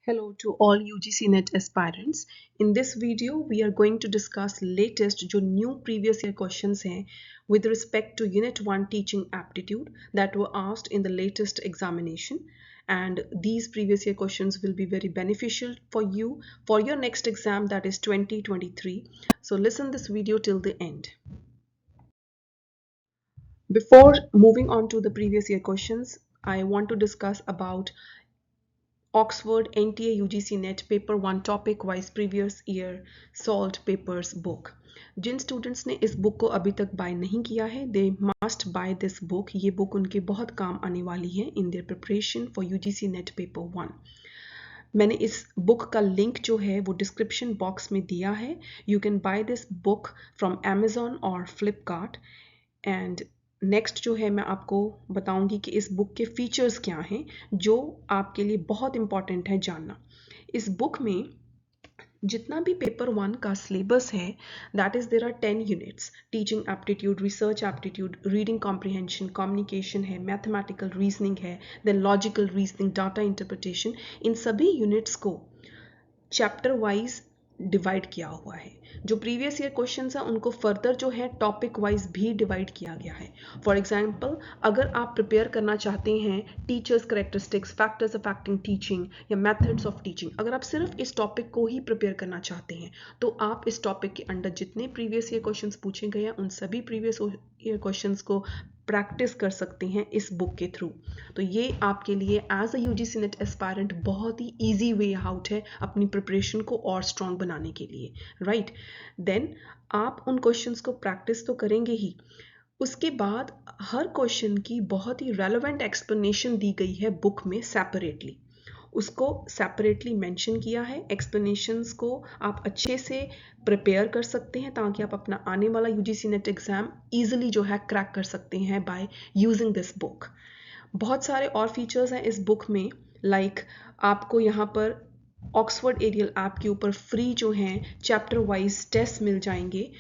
Hello to all UGC-NET aspirants. In this video, we are going to discuss latest जो new previous year questions हैं with respect to Unit 1 Teaching Aptitude that were asked in the latest examination. And these previous year questions will be very beneficial for you for your next exam, that is 2023. So listen this video till the end. Before moving on to the previous year questions, I want to discuss about Oxford NTA UGC-NET paper 1 topic wise previous year solved papers book. जिन students ने इस book को अभी तक bye नहीं किया है, they must buy this book. ये बुक उनके बहुत काम आने वाली है in their preparation for UGC-NET paper 1। मैंने इस बुक का लिंक जो है वो डिस्क्रिप्शन बॉक्स में दिया है। You can buy this book from Amazon और फ्लिपकार्ट। एंड नेक्स्ट जो है मैं आपको बताऊंगी कि इस बुक के फीचर्स क्या हैं जो आपके लिए बहुत इंपॉर्टेंट है जानना। इस बुक में जितना भी पेपर 1 का सिलेबस है, that is there are 10 units. Teaching aptitude, research aptitude, reading comprehension, communication है, मैथमेटिकल रीजनिंग है, then logical reasoning, data interpretation. इन सभी यूनिट्स को चैप्टर वाइज डिवाइड किया हुआ है। जो प्रीवियस ईयर क्वेश्चंस हैं उनको फर्दर जो है टॉपिक वाइज भी डिवाइड किया गया है। फॉर एग्जांपल, अगर आप प्रिपेयर करना चाहते हैं teachers characteristics, factors affecting teaching या मेथड्स ऑफ टीचिंग, अगर आप सिर्फ इस टॉपिक को ही प्रिपेयर करना चाहते हैं तो आप इस टॉपिक के अंडर जितने प्रीवियस ईयर क्वेश्चंस पूछे गए हैं उन सभी प्रीवियस ईयर क्वेश्चंस को प्रैक्टिस कर सकते हैं इस बुक के थ्रू। तो ये आपके लिए एज अ UGC-NET एस्पायरेंट बहुत ही ईजी वे आउट है अपनी प्रिपरेशन को और स्ट्रॉन्ग बनाने के लिए, राइट। देन आप उन क्वेश्चंस को प्रैक्टिस तो करेंगे ही, उसके बाद हर क्वेश्चन की बहुत ही रेलेवेंट एक्सप्लेनेशन दी गई है बुक में सेपरेटली। उसको सेपरेटली मेंशन किया है। एक्सप्लेनेशंस को आप अच्छे से प्रिपेयर कर सकते हैं ताकि आप अपना आने वाला UGC-NET एग्जाम इजीली जो है क्रैक कर सकते हैं बाय यूजिंग दिस बुक। बहुत सारे और फीचर्स हैं इस बुक में, लाइक आपको यहाँ पर ऑक्सफोर्ड एरियल ऐप के ऊपर फ्री जो हैं चैप्टर वाइज टेस्ट मिल जाएंगे।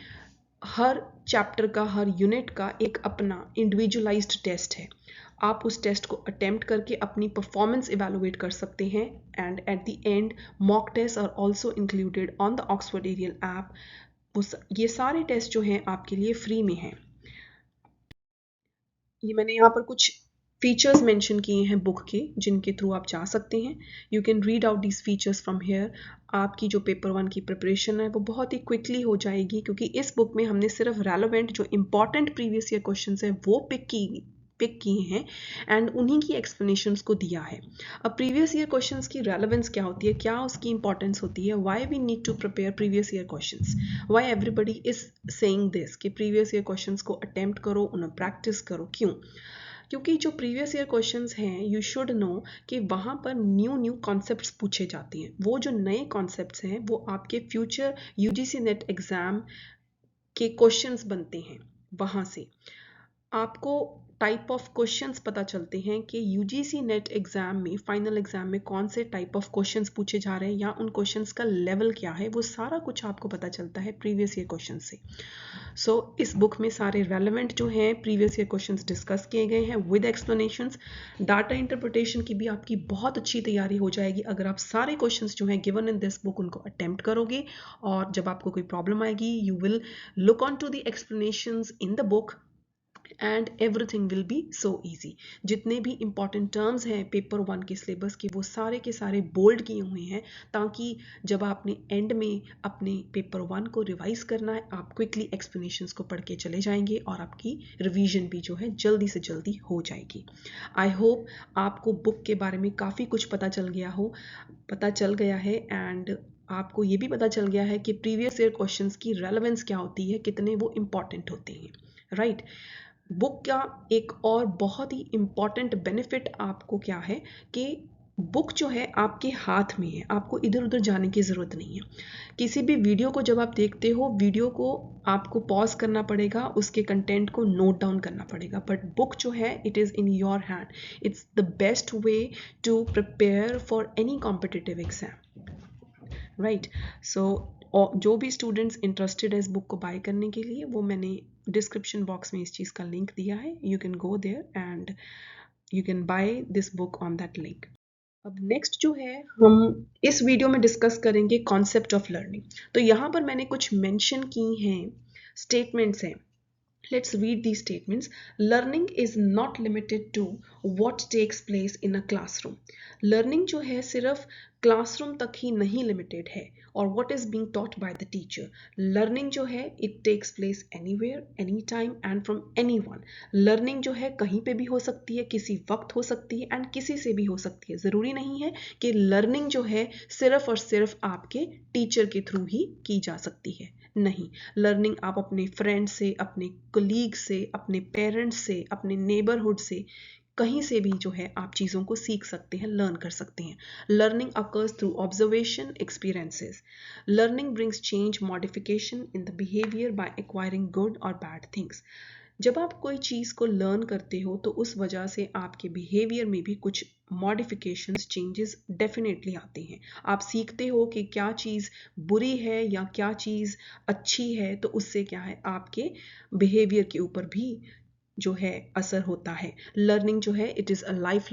हर चैप्टर का, हर यूनिट का एक अपना इंडिविजुअलाइज्ड टेस्ट है। आप उस टेस्ट को अटेम्प्ट करके अपनी परफॉर्मेंस इवेलुएट कर सकते हैं and at the end mock test are also included on the Oxford aerial app. ये सारे टेस्ट जो हैं आपके लिए फ्री में हैं। ये मैंने यहाँ पर कुछ फीचर्स मेंशन किए हैं बुक के जिनके थ्रू आप जा सकते हैं। You can read out these features from here. आपकी जो पेपर 1 की प्रिपरेशन है वो बहुत ही क्विकली हो जाएगी क्योंकि इस बुक में हमने सिर्फ रेलेवेंट जो इंपॉर्टेंट प्रीवियस ईयर क्वेश्चंस हैं वो पिक किए हैं एंड उन्हीं की एक्सप्लेनेशंस को दिया है। अब प्रीवियस ईयर क्वेश्चंस की रेलेवेंस क्या होती है, क्या उसकी इंपॉर्टेंस होती है, why we need to prepare previous year questions, why everybody is saying this कि प्रीवियस ईयर क्वेश्चंस को अटेम्प्ट करो, उन्हें प्रैक्टिस करो। क्यों? क्योंकि जो प्रीवियस ईयर क्वेश्चंस हैं, यू शुड नो कि वहाँ पर न्यू कॉन्सेप्ट्स पूछे जाते हैं। वो जो नए कॉन्सेप्ट्स हैं वो आपके फ्यूचर UGC-NET एग्जाम के क्वेश्चंस बनते हैं। वहाँ से आपको टाइप ऑफ क्वेश्चंस पता चलते हैं कि UGC-NET एग्जाम में, फाइनल एग्जाम में कौन से टाइप ऑफ क्वेश्चंस पूछे जा रहे हैं या उन क्वेश्चंस का लेवल क्या है, वो सारा कुछ आपको पता चलता है प्रीवियस ईयर क्वेश्चन से। सो इस बुक में सारे रेलेवेंट जो हैं प्रीवियस ईयर क्वेश्चंस डिस्कस किए गए हैं विद एक्सप्लेनेशंस। डाटा इंटरप्रिटेशन की भी आपकी बहुत अच्छी तैयारी हो जाएगी अगर आप सारे क्वेश्चंस जो हैं गिवन इन दिस बुक उनको अटेम्प्ट करोगे, और जब आपको कोई प्रॉब्लम आएगी you will look on to the explanations in the book and everything will be so easy. जितने भी इंपॉर्टेंट टर्म्स हैं पेपर 1 के सिलेबस के वो सारे के सारे बोल्ड किए हुए हैं ताकि जब आपने एंड में अपने पेपर 1 को रिवाइज करना है आप क्विकली एक्सप्लेनेशंस को पढ़ के चले जाएंगे और आपकी रिवीजन भी जो है जल्दी से जल्दी हो जाएगी। आई होप आपको बुक के बारे में काफ़ी कुछ पता चल गया है एंड आपको ये भी पता चल गया है कि प्रीवियस ईयर क्वेश्चंस की रेलेवेंस क्या होती है, कितने वो इम्पॉर्टेंट होते हैं, राइट। बुक का एक और बहुत ही इम्पॉर्टेंट बेनिफिट आपको क्या है कि बुक जो है आपके हाथ में है, आपको इधर उधर जाने की ज़रूरत नहीं है। किसी भी वीडियो को जब आप देखते हो, वीडियो को आपको पॉज करना पड़ेगा, उसके कंटेंट को नोट डाउन करना पड़ेगा, बट बुक जो है it is in your hand. It's the best way to prepare for any competitive exam, right. So जो भी स्टूडेंट्स इंटरेस्टेड है इस बुक को बाय करने के लिए, वो मैंने डिस्क्रिप्शन बॉक्स में इस चीज़ का लिंक दिया है। You can go there and you can buy this book on that link. अब नेक्स्ट जो है हम इस वीडियो में डिस्कस करेंगे कॉन्सेप्ट ऑफ लर्निंग। तो यहाँ पर मैंने कुछ मेंशन की हैं, स्टेटमेंट्स हैं। Let's read these statements. Learning is not limited to what takes place in a classroom. Learning जो है सिर्फ क्लासरूम तक ही नहीं लिमिटेड है और what is being taught by the teacher. Learning जो है it takes place anywhere, anytime and from anyone. Learning जो है कहीं पे भी हो सकती है, किसी वक्त हो सकती है एंड किसी से भी हो सकती है। ज़रूरी नहीं है कि लर्निंग जो है सिर्फ और सिर्फ आपके टीचर के थ्रू ही की जा सकती है। नहीं, लर्निंग आप अपने फ्रेंड से, अपने कोलीग से, अपने पेरेंट्स से, अपने नेबरहुड से, कहीं से भी जो है आप चीज़ों को सीख सकते हैं, लर्न कर सकते हैं। Learning occurs through observation, experiences. Learning brings change, modification in the behaviour by acquiring good और बैड थिंग्स। जब आप कोई चीज़ को लर्न करते हो तो उस वजह से आपके बिहेवियर में भी कुछ मॉडिफिकेशंस, चेंजेस डेफिनेटली आते हैं। आप सीखते हो कि क्या चीज़ बुरी है या क्या चीज़ अच्छी है, तो उससे क्या है आपके बिहेवियर के ऊपर भी जो है असर होता है। लर्निंग जो है it is a life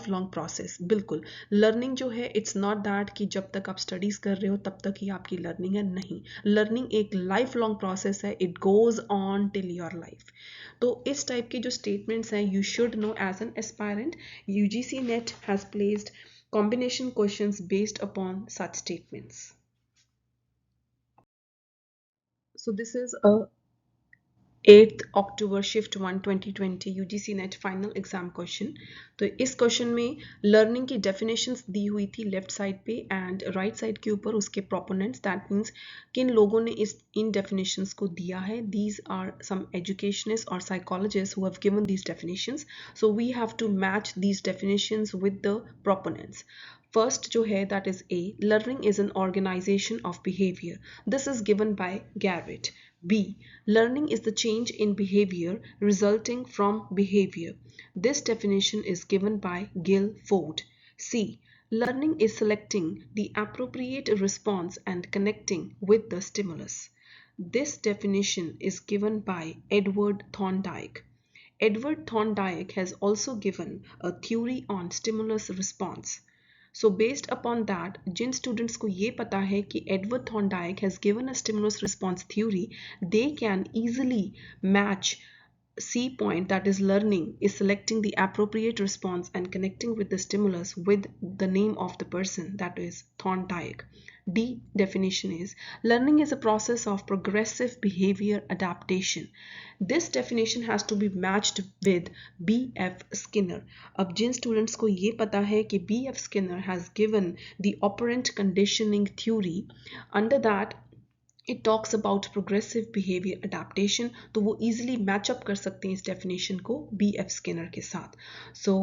long process. बिल्कुल, लर्निंग जो है इट्स नॉट दैट कि जब तक आप स्टडीज़ कर रहे हो तब तक ही आपकी लर्निंग है। नहीं, लर्निंग एक लाइफ लॉन्ग प्रोसेस है, it goes on till your life. तो इस टाइप के जो स्टेटमेंट्स हैं you should know as an aspirant. UGC NET has placed combination questions based upon such statements. So this is a 8th October Shift 1 2020 UGC NET final exam question. तो इस question में learning की definitions दी हुई थी left side पे and right side के ऊपर उसके प्रोपोनेंट्स। दैट मीन्स किन लोगों ने इन डेफिनेशंस को दिया है। दीज आर सम एजुकेशनिस्ट और psychologist who have given these definitions. So we have to match these definitions with the proponents. First जो है that is A, learning is an organization of behavior. This is given by Garrett. B, learning is the change in behavior resulting from behavior. This definition is given by Guilford. C, learning is selecting the appropriate response and connecting with the stimulus. This definition is given by Edward Thorndike. Edward Thorndike has also given a theory on stimulus response. So based upon that, Jin students को ये पता है कि Edward Thorndike has given a stimulus response theory, they can easily match C point, that is learning is selecting the appropriate response and connecting with the stimulus with the name of the person, that is Thorndike. D definition is learning is a process of progressive behavior adaptation. This definition has to be matched with B.F. Skinner. अब जिन students को ये पता है कि B.F. Skinner has given the operant conditioning theory, under that it talks about progressive behavior adaptation, तो वो easily match up कर सकते हैं इस definition को B.F. Skinner के साथ. So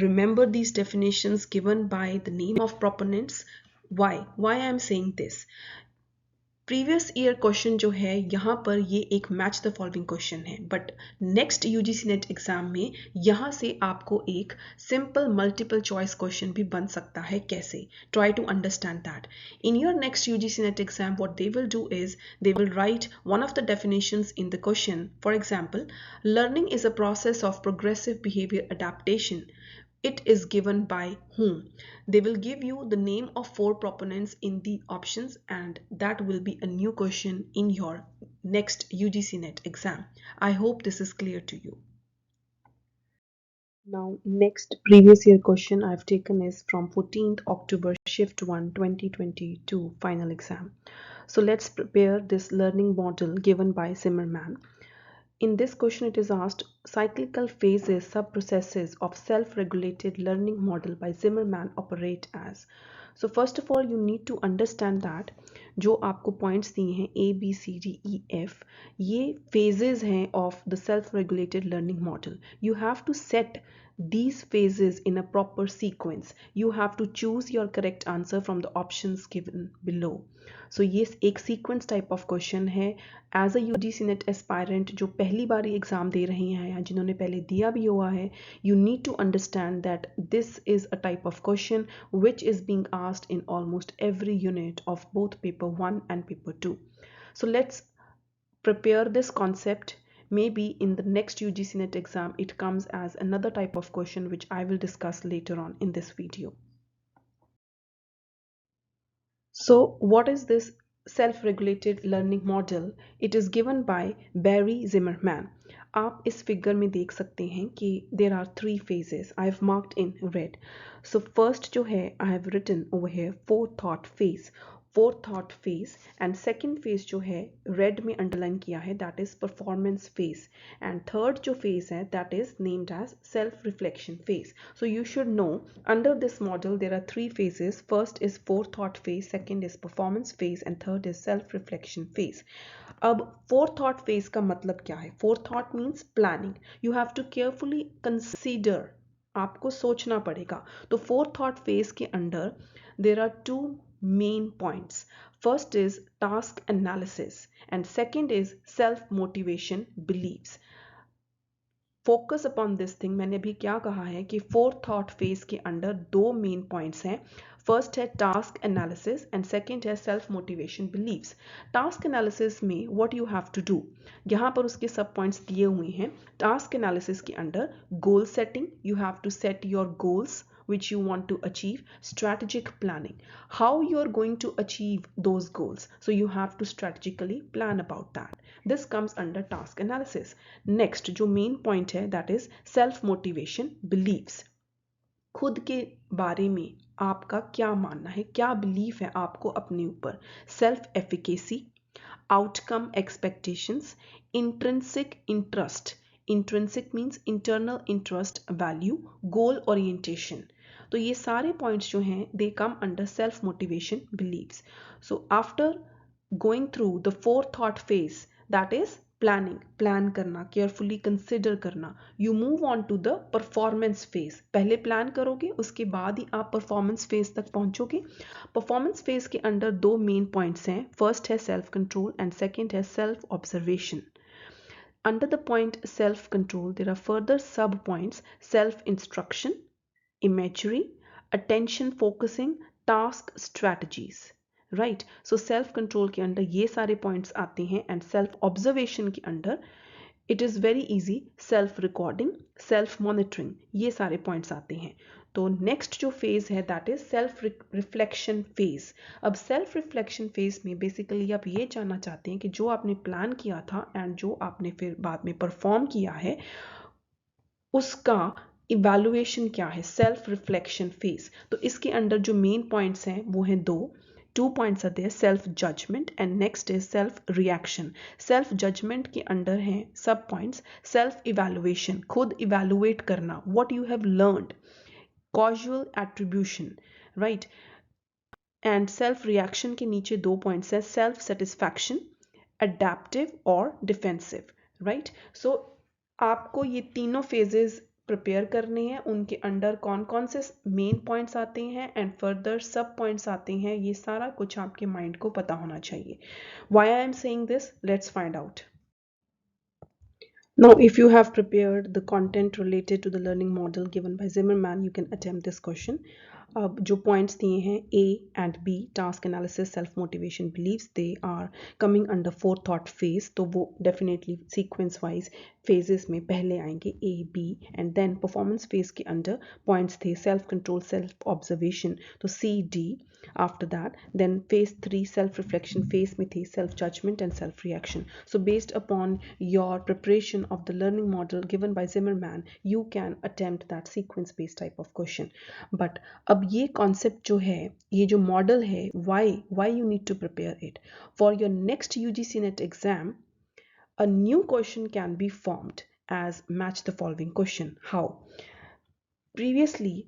remember these definitions given by the name of proponents. Why I am saying this? Previous year question जो है यहाँ पर ये एक मैच द फॉलोइंग क्वेश्चन है, but next UGC NET exam में यहाँ से आपको एक सिंपल मल्टीपल चॉइस क्वेश्चन भी बन सकता है। कैसे? Try to understand that. In your next UGC NET exam what they will do is they will write one of the definitions in the question. For example, learning is a process of progressive behavior adaptation. It is given by whom? They will give you the name of 4 proponents in the options, and that will be a new question in your next UGC NET exam. I hope this is clear to you. Now, next previous year question I've taken is from 14th October Shift 1 2022 final exam. So let's prepare this learning model given by Zimmerman. In this question, it is asked cyclical phases, sub-processes of self-regulated learning model by Zimmerman operate as. So first of all, you need to understand that जो आपको points दिए हैं A, B, C, D, E, F, ये phases हैं of the self-regulated learning model. You have to set these phases in a proper sequence. You have to choose your correct answer from the options given below. So ये एक sequence type of question है. As a UGC NET aspirant जो पहली बार exam दे रहे हैं या जिन्होंने पहले दिया भी हुआ है, you need to understand that this is a type of question which is being asked in almost every unit of both paper 1 and paper 2. So let's prepare this concept. Maybe in the next UGC NET exam it comes as another type of question which I will discuss later on in this video. So what is this self-regulated learning model? It is given by Barry Zimmerman. आप इस figure में देख सकते हैं कि there are three phases. I have marked in red. So first जो है I have written over here forethought phase. Forethought phase and second phase जो है red में underline किया है that is performance phase and third जो phase है that is named as self reflection phase. So you should know under this model there are three phases. First is forethought phase, second is performance phase and third is self reflection phase. अब forethought phase का मतलब क्या है? Forethought means planning. You have to carefully consider. आपको सोचना पड़ेगा. तो forethought phase के अंदर there are two main points. First is task analysis and second is self motivation beliefs. Focus upon this thing. मैंने अभी क्या कहा है कि फोर्थ थॉट फेज के अंडर दो मेन पॉइंट्स हैं. फर्स्ट है टास्क एनालिसिस एंड सेकंड है self motivation beliefs. Task analysis में what you have to do, यहाँ पर उसके सब पॉइंट्स दिए हुए हैं. टास्क एनालिसिस के under goal setting, you have to set your goals which you want to achieve, strategic planning, how you are going to achieve those goals, so you have to strategically plan about that. This comes under task analysis. Next जो main point है that is self motivation beliefs. खुद के बारे में आपका क्या मानना है, क्या बिलीफ है आपको अपने ऊपर. Self efficacy, outcome expectations, intrinsic interest. Intrinsic means internal interest, value, goal orientation. तो ये सारे पॉइंट्स जो हैं they come under self motivation beliefs. So after going through the fourth thought phase that is planning, plan करना, carefully consider करना, you move on to the performance phase. पहले plan करोगे उसके बाद ही आप परफॉर्मेंस फेज तक पहुंचोगे. परफॉर्मेंस फेज के अंडर दो मेन पॉइंट्स हैं. फर्स्ट है सेल्फ कंट्रोल एंड सेकंड है self observation. Under the point self control there are further sub points: self instruction, imagery, attention focusing, task strategies. Right, so self control के अंदर ये सारे points आते हैं and self observation के अंदर it is very easy, self recording, self monitoring, ये सारे points आते हैं. तो नेक्स्ट जो फेज है that is self reflection phase. अब सेल्फ रिफ्लेक्शन फेज में बेसिकली आप ये जानना चाहते हैं कि जो आपने प्लान किया था एंड जो आपने फिर बाद में परफॉर्म किया है उसका इवैल्यूएशन क्या है. Self reflection phase. तो इसके अंदर जो मेन पॉइंट्स हैं वो हैं दो. Two points are there, self judgment and next is self reaction. Self judgment के अंदर हैं सब points. Self evaluation, खुद evaluate करना, what you have learned, causal attribution, right? And self reaction के नीचे दो points है, self satisfaction, adaptive और defensive, right? So आपको ये तीनों phases प्रिपेयर करने हैं. उनके अंडर कौन कौन से मेन पॉइंट्स आते हैं एंड फर्दर सब पॉइंट्स आते हैं, ये सारा कुछ आपके माइंड को पता होना चाहिए. Why I am saying this, let's find out. Now, if you have prepared the content related to the learning model given by Zimmerman, you can attempt this question. अब जो points दिए हैं A and B, task analysis, self motivation beliefs, they are coming under fourth thought phase. तो वो definitely sequence wise phases में पहले आएंगे A, B and then performance phase के under points थे self control, self observation, तो C, D. After that, then phase 3 self reflection phase में थी self judgment and self reaction. So based upon your preparation of the learning model given by Zimmerman, you can attempt that sequence based type of question. But अब ये concept जो है, ये जो model है, why you need to prepare it for your next UGC-NET exam. A new question can be formed as match the following question. How? Previously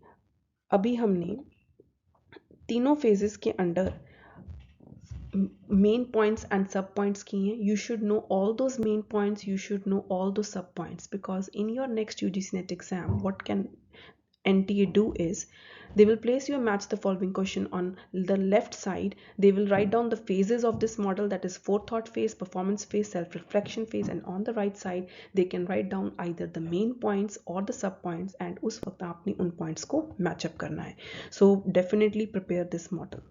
अभी हमने तीनों phases के under main points and sub points किए हैं. You should know all those main points, you should know all those sub points, because in your next UGC-NET exam what can NTA do is they will place you a match the following question. On the left side they will write down the phases of this model, that is forethought phase, performance phase, self-reflection phase, and on the right side they can write down either the main points or the sub points and उस वक्त आपने उन points को match up करना है. So definitely prepare this model.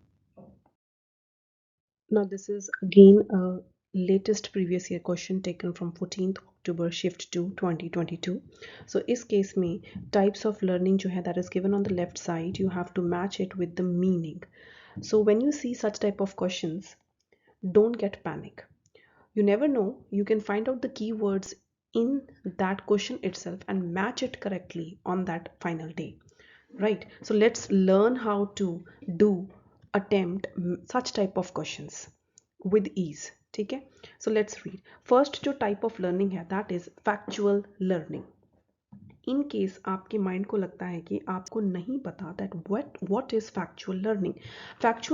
Now this is again a latest previous year question taken from 14th October shift 2 2022. So इस case में types of learning जो है that is given on the left side, you have to match it with the meaning. So when you see such type of questions, don't get panic. You never know, you can find out the keywords in that question itself and match it correctly on that final day, right? So let's learn how to do attempt such type of questions with ease. ठीक है? So let's read. First जो type of learning है, that is factual learning. In case आपके mind को लगता है कि आपको नहीं पता that what is factual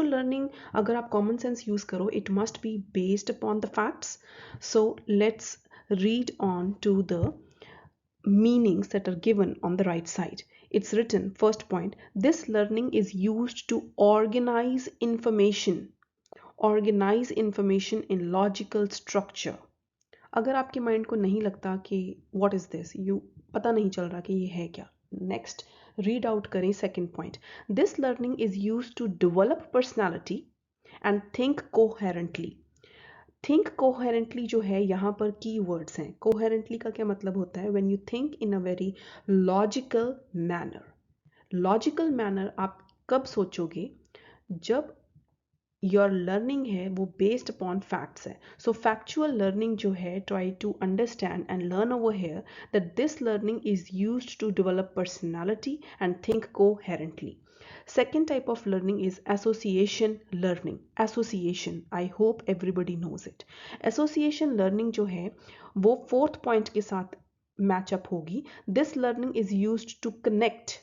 learning अगर आप कॉमन सेंस यूज करो, it must be based upon the facts. So let's read on to the meanings that are given on the right side. It's written, first point, this learning is used to organize information in logical structure. अगर आपके mind को नहीं लगता कि what is this, you पता नहीं चल रहा कि ये है क्या, नेक्स्ट रीड आउट करें second point. This learning is used to develop personality and think coherently. Think coherently जो है यहाँ पर की वर्ड्स हैं. कोहेरेंटली का क्या मतलब होता है? When you think in a very logical manner. Logical manner आप कब सोचोगे? जब योर लर्निंग है वो बेस्ड अपॉन फैक्ट्स है. सो फैक्चुअल लर्निंग जो है, try to understand and learn over here that this learning is used to develop personality and think coherently. Second type of learning is association learning. Association, I hope everybody knows it. Association learning जो है वो fourth point के साथ match up होगी. This learning is used to connect.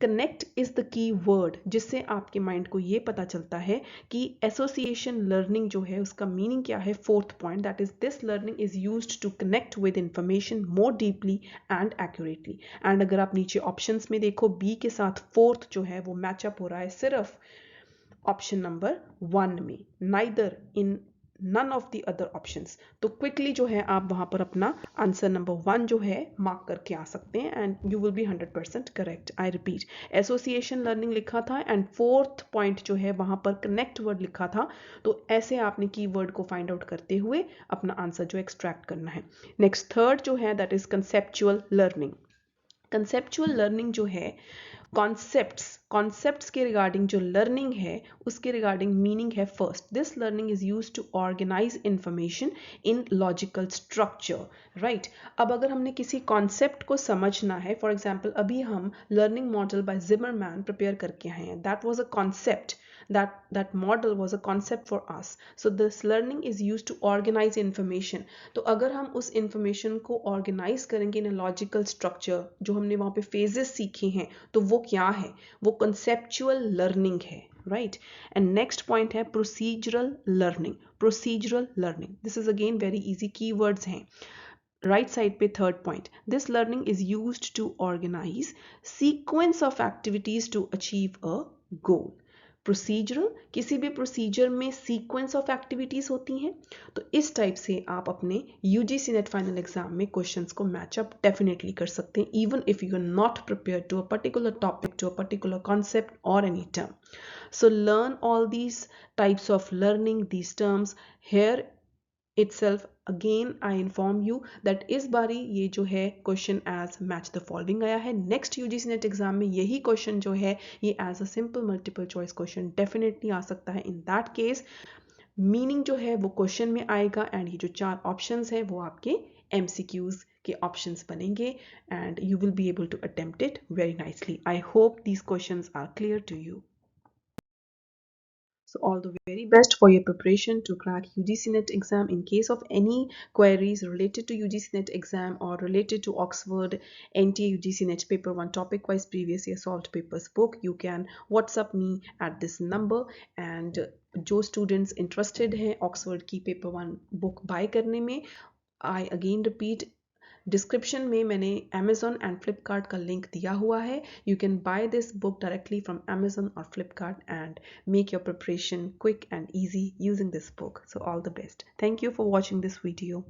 Connect is the key word, जिससे आपके mind को ये पता चलता है कि एसोसिएशन लर्निंग जो है उसका मीनिंग क्या है. Fourth point, that is this learning is used to connect with information more deeply and accurately. And अगर आप नीचे ऑप्शंस में देखो, बी के साथ फोर्थ जो है वो मैचअप हो रहा है सिर्फ ऑप्शन नंबर 1 में, neither in none of the other options. तो क्विकली जो है आप वहां पर अपना आंसर नंबर 1 जो है मार्क करके आ सकते हैं and you will B 100% correct. I repeat, association learning लिखा था एंड फोर्थ पॉइंट जो है वहां पर कनेक्ट वर्ड लिखा था. तो ऐसे आपने की वर्ड को फाइंड आउट करते हुए अपना आंसर जो एक्सट्रैक्ट करना है. नेक्स्ट थर्ड जो है that is conceptual learning. Conceptual learning जो है, कॉन्सेप्ट्स के रिगार्डिंग जो लर्निंग है उसके रिगार्डिंग मीनिंग है. First, this learning is used to organise information in logical structure. Right, अब अगर हमने किसी कॉन्सेप्ट को समझना है, फॉर एग्जाम्पल अभी हम learning model by Zimmerman prepare करके आए हैं. That was a concept, that model was a concept for us. So this learning is used to organize information. तो अगर हम उस information को organize करेंगे in a logical structure, जो हमने वहाँ पे phases सीखे हैं, तो वो क्या है? वो conceptual learning है. Right? And next point है procedural learning. Procedural learning, this is again very easy, keywords हैं. राइट साइड पे third point, this learning is used to organise sequence of activities to achieve a goal. Procedural, किसी भी procedure में sequence of activities होती हैं. तो इस type से आप अपने यूजीसी नेट फाइनल एग्जाम में क्वेश्चंस को मैचअप डेफिनेटली कर सकते हैं, even if you are not prepare to a particular topic, to a particular concept और any term. So learn all these types of learning, these terms here itself. Again I inform you that इस बारी ये जो है question as match the following आया है. Next UGC NET exam में यही क्वेश्चन जो है ये as a simple multiple choice question definitely आ सकता है. इन दैट केस मीनिंग जो है वो क्वेश्चन में आएगा एंड ये जो 4 ऑप्शंस है वो आपके MCQs के ऑप्शंस बनेंगे and you will be able to attempt it very nicely. I hope these questions are clear to you. So all the very best for your preparation to crack UGC-NET exam. In case of any queries related to UGC-NET exam or related to Oxford NTA UGC-NET paper 1 topic wise previous year solved papers book, you can WhatsApp me at this number. And जो students interested हैं Oxford की paper 1 book buy करने में, I again repeat, description में मैंने Amazon and Flipkart का link दिया हुआ है. You can buy this book directly from Amazon और Flipkart and make your preparation quick and easy using this book. So all the best. Thank you for watching this video.